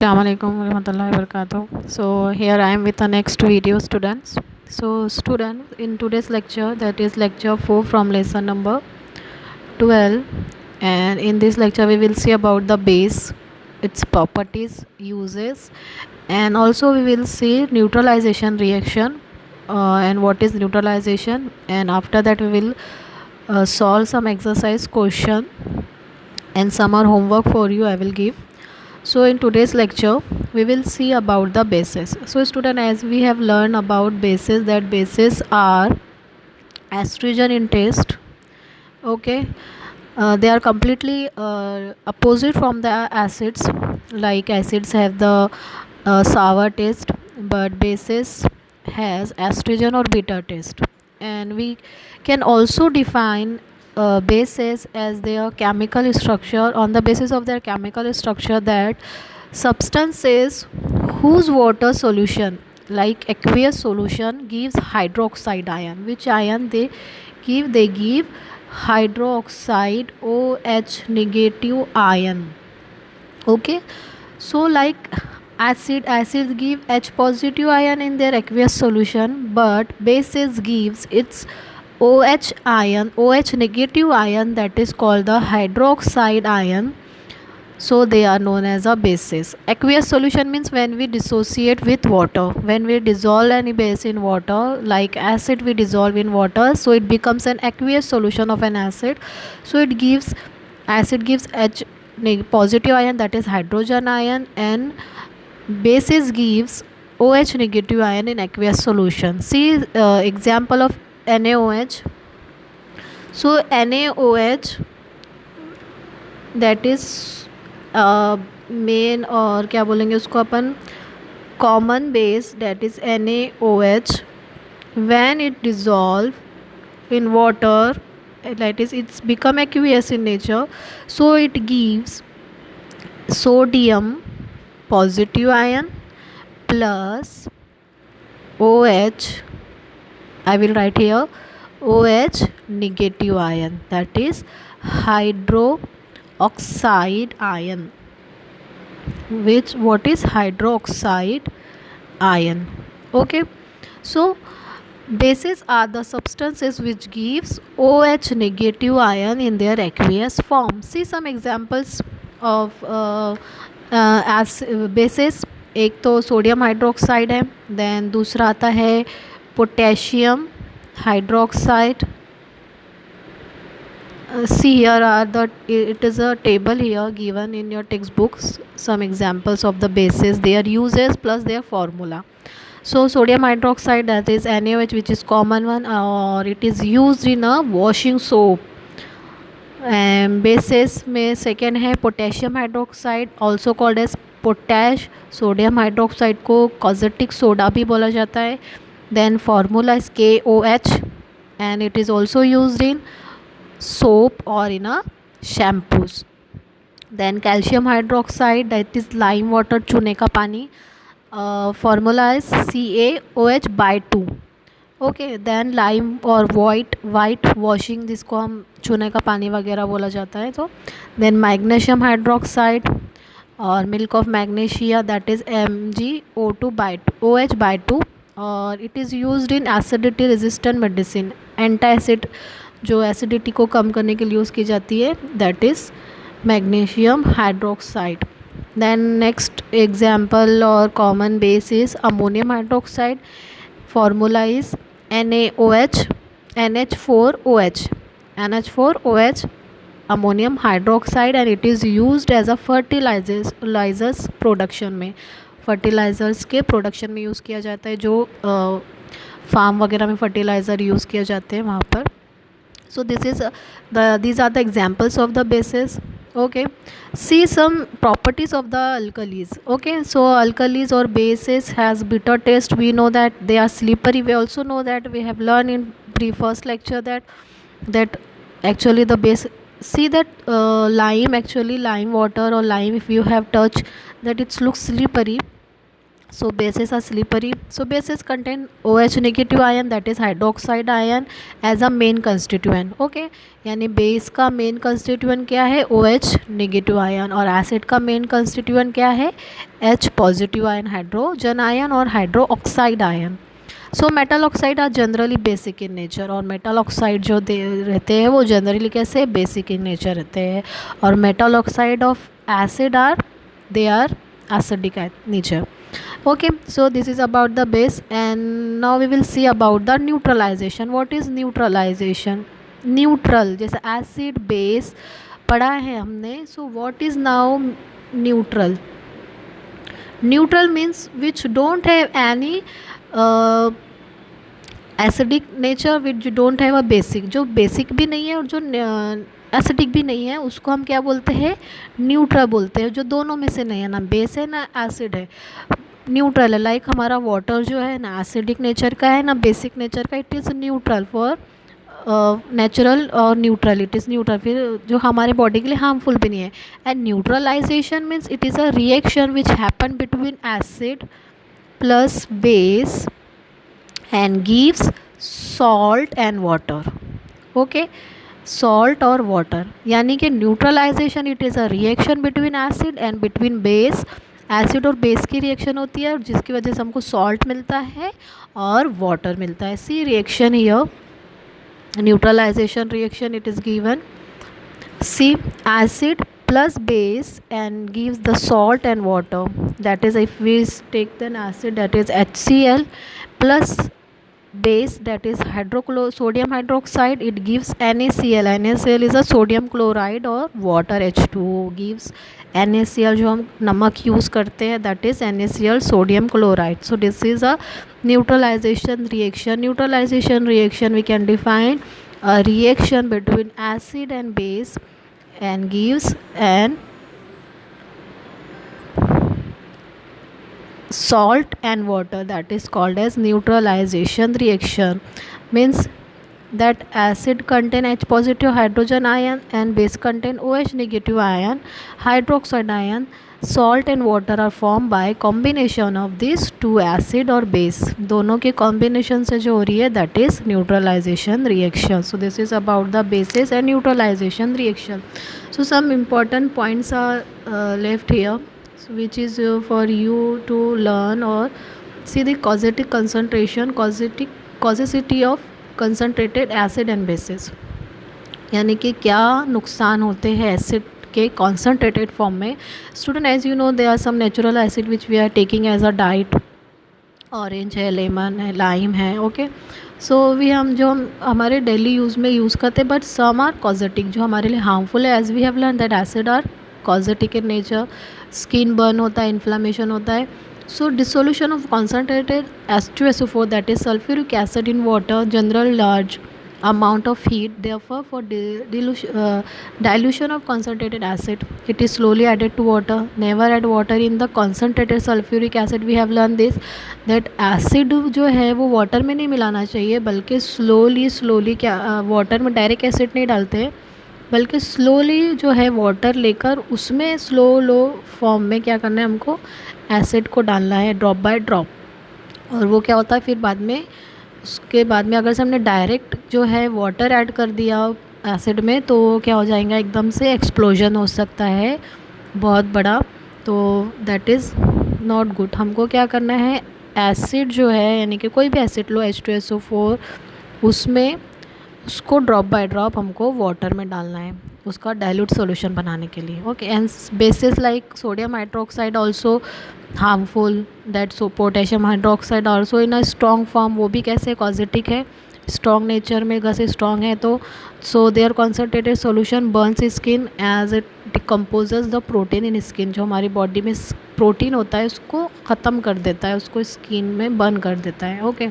Assalamualaikum warahmatullahi wabarakatuh. So here I am with the next video, students. So student, in today's lecture, that is lecture 4 from lesson number 12, and in this lecture we will see about the base, its properties, uses, and also we will see neutralization reaction, and what is neutralization, and after that we will solve some exercise question and summer homework for you I will give. So in today's lecture we will see about the bases. So student, as we have learned about bases, that bases are astringent in taste. Okay, they are completely opposite from the acids. Like acids have the sour taste, but bases has astringent or bitter taste. And we can also define bases as their chemical structure, on the basis of their chemical structure, that substances whose water solution, like aqueous solution, gives hydroxide ion. Which ion they give? They give hydroxide OH negative ion. Okay, so like acids give H positive ion in their aqueous solution, but bases gives its OH ion, OH negative ion, that is called the hydroxide ion. So they are known as a bases. Aqueous solution means when we dissociate with water, when we dissolve any base in water, like acid we dissolve in water, so it becomes an aqueous solution of an acid. So it gives, acid gives H positive ion, that is hydrogen ion, and bases gives OH negative ion in aqueous solution. See example of NaOH. So NaOH, that is main, और क्या बोलेंगे उसको अपन, common base, that is NaOH. when it dissolve in water, that is it's become aqueous in nature, so it gives sodium positive ion plus OH, I will write here, OH negative ion, that is hydroxide ion. What is hydroxide ion? Okay, so bases are the substances which gives OH negative ion in their aqueous form. See some examples of as bases. एक तो sodium hydroxide है, then दूसरा आता है potassium hydroxide. See here are the, it is a table here given in your textbooks, some examples of the bases, their uses plus their formula. So sodium hydroxide, that is NaOH, which is common one, or it is used in a washing soap. And bases में second है potassium hydroxide, also called as potash. Sodium hydroxide को caustic soda भी बोला जाता है. Then formula is KOH, and it is also used in soap or in a shampoos. Then calcium hydroxide, that is lime water, चूने का पानी. Formula is CaOH by 2. Okay, then lime और white washing, जिसको हम चूने का पानी वगैरह बोला जाता है. तो देन मैग्नीशियम हाइड्रोक्साइड और milk of magnesia, that is MgO2 by OH by 2, और it is used in acidity resistant medicine. Antacid जो एसिडिटी को कम करने के लिए यूज़ की जाती है, that is magnesium hydroxide. Then next example और common base is ammonium hydroxide. formula is NaOH NH4OH ammonium hydroxide, and it is used as a fertilizers production में, फर्टिलाइज़र्स के प्रोडक्शन में यूज़ किया जाता है, जो फार्म वगैरह में फर्टिलाइज़र यूज़ किए जाते हैं वहाँ पर. So these are the examples of the bases. Okay, see some properties of the alkalis. Okay, so alkalis or bases has bitter taste. We know that they are slippery. We also know that we have learned in first lecture that actually the base, see that lime, actually lime water or lime, if you have touched, that it looks slippery. So bases are slippery. So bases contain OH negative ion, that is hydroxide ion, as a main constituent. Okay, यानी base का main constituent क्या है, OH negative ion, और acid का main constituent क्या है, H positive ion, hydrogen ion और hydroxide ion. So metal oxide are generally basic in nature, और मेटल ऑक्साइड जो रहते हैं वो जनरली कैसे बेसिक इन नेचर रहते हैं. और metal oxide of acid are, they are acidic at nature. Okay, so this is about the base, and now we will see about the neutralization. What is neutralization? Neutral जैसे acid base पढ़ा है हमने. So what is now neutral? Neutral means which don't have any acidic nature, which don't have a basic, जो basic भी नहीं है और जो एसिडिक भी नहीं है, उसको हम क्या बोलते हैं, न्यूट्रल बोलते हैं. जो दोनों में से नहीं है, ना बेस है ना एसिड है, न्यूट्रल है. लाइक हमारा वाटर जो है ना एसिडिक नेचर का है ना बेसिक नेचर का, it is neutral for natural, और न्यूट्रल, इट इज़ न्यूट्रल, फिर जो हमारे बॉडी के लिए हार्मफुल भी नहीं है. And neutralization means it is a reaction which happen between acid plus base and gives salt and water. Okay, salt और water, यानी कि neutralization it is a reaction between acid and between base. Acid और base की reaction होती है, जिसकी वजह से हमको सॉल्ट मिलता है और वाटर मिलता है. See reaction here, neutralization reaction, it is given. See acid plus base and gives the salt and water, that is if we take an acid, that is HCl, plus base, that is sodium hydroxide, it gives NaCl. NaCl is a sodium chloride, और water H2O gives NaCl, जो हम नमक use करते हैं, that is NaCl sodium chloride. So this is a neutralization reaction. Neutralization reaction we can define a reaction between acid and base and gives an salt and water, that is called as neutralization reaction. Means that acid contain H positive hydrogen ion and base contain OH negative ion, hydroxide ion. Salt and water are formed by combination of these two acid और base, दोनों के combination से जो हो रही है, that is neutralization reaction. So this is about the bases and neutralization reaction. So some important points are left here, so which is for you to learn or see the causative concentration, causicity of concentrated acid and bases, यानी कि क्या नुकसान होते हैं acid के concentrated form में. Student, as you know there are some natural acid which we are taking as a diet. Orange है, lemon है, लाइम है. ओके, सो हम हमारे डेली यूज़ में यूज़ करते हैं, बट सम आर कॉजेटिक, जो हमारे लिए हार्मफुल है. As we have learn that acid are caustic in nature. Skin burn होता है, इन्फ्लामेशन होता है. So dissolution of concentrated H2SO4, that is sulfuric acid, in water general large amount of heat. Therefore for dilution of concentrated acid, it is slowly added to water. Never add water in the concentrated sulfuric acid. We have learned this, that acid जो है वो water में नहीं मिलाना चाहिए, बल्कि slowly क्या water में डायरेक्ट एसिड नहीं डालते, बल्कि स्लोली जो है वाटर लेकर उसमें लो फॉर्म में क्या करना है, हमको एसिड को डालना है ड्रॉप बाय ड्रॉप. और वो क्या होता है फिर बाद में, उसके बाद में अगर से हमने डायरेक्ट जो है वाटर ऐड कर दिया एसिड में, तो क्या हो जाएगा, एकदम से एक्सप्लोजन हो सकता है बहुत बड़ा. तो दैट इज़ नॉट गुड. हमको क्या करना है, एसिड जो है, यानी कि कोई भी एसिड लो, H2SO4, उसमें उसको ड्रॉप बाय ड्रॉप हमको वाटर में डालना है, उसका डाइल्यूट सॉल्यूशन बनाने के लिए. Okay, and bases like sodium hydroxide also harmful, that so potassium hydroxide also in a strong form. वो भी कैसे कॉजेटिक है, स्ट्रॉन्ग नेचर में, कैसे स्ट्रॉन्ग है, तो so there concentrated solution burns skin as it decomposes the protein in skin. जो हमारी बॉडी में प्रोटीन होता है उसको ख़त्म कर देता है, उसको स्किन में बर्न कर देता है. Okay,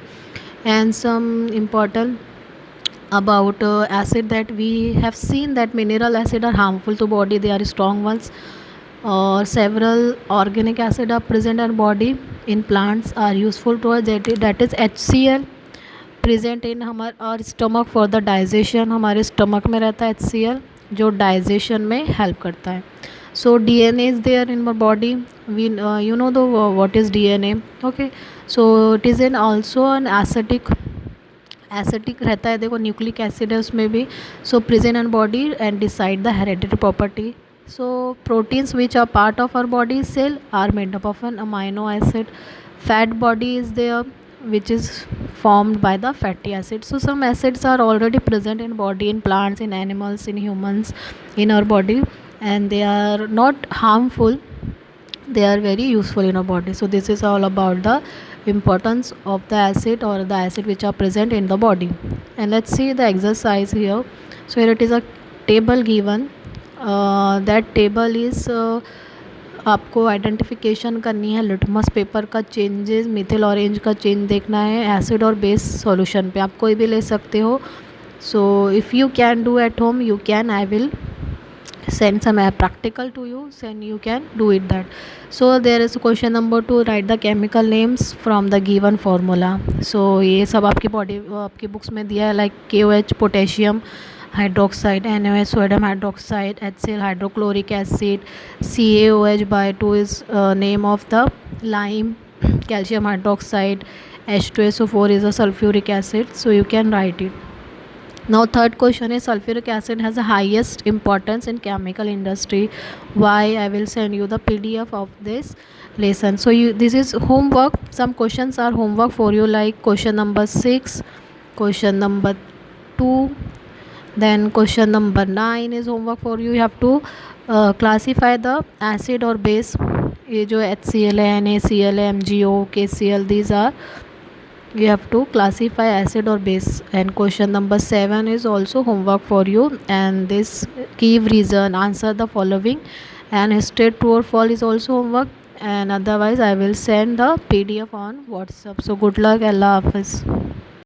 and some important about acid, that we have seen that mineral acid are harmful to body, they are strong ones. Or several organic acid are present in body, in plants are useful to us, that is HCl present in our stomach for the digestion. हमारे stomach में रहता है HCl, जो digestion में help करता है. So DNA is there in our body. We you know the what is DNA. Okay, so it is an also an acetic रहता है, देखो न्यूक्लिक एसिड है उसमें भी. So present in body and decide the hereditary property. So proteins which are part of our body cell are made up of an amino acid. Fat body is there which is formed by the fatty acids. So some acids are already present in body, in plants, in animals, in humans, in our body, and they are not harmful, they are very useful in our body. So this is all about the importance of the acid or the acid which are present in the body. And let's see the exercise here. So here it is a table given. That table is आपको identification करनी है litmus paper का changes, Mithil orange का change देखना है acid और base solution पे. आप कोई भी ले सकते हो. So if you can do at home you can, I will send some practical to you, and you can do it that. So there is question number 2, write the chemical names from the given formula. So ये सब आपकी body आपकी books में दिया है, like KOH potassium hydroxide, NaOH sodium hydroxide, HCl hydrochloric acid, CaOH/2 is name of the lime, calcium hydroxide, H2SO4 is a sulfuric acid. So you can write it. Now third question is sulfuric acid has the highest importance in chemical industry. Why? I will send you the PDF of this lesson. So you, this is homework. Some questions are homework for you, like question number 6, question number 2, then question number 9 is homework for you. You have to classify the acid or base. ये जो HCl है, NaCl है, MgO, KCl, these are, you have to classify acid or base. And question number 7 is also homework for you, and this give reason, answer the following, and state true or false is also homework. And otherwise I will send the PDF on WhatsApp. So good luck. Allah Hafiz.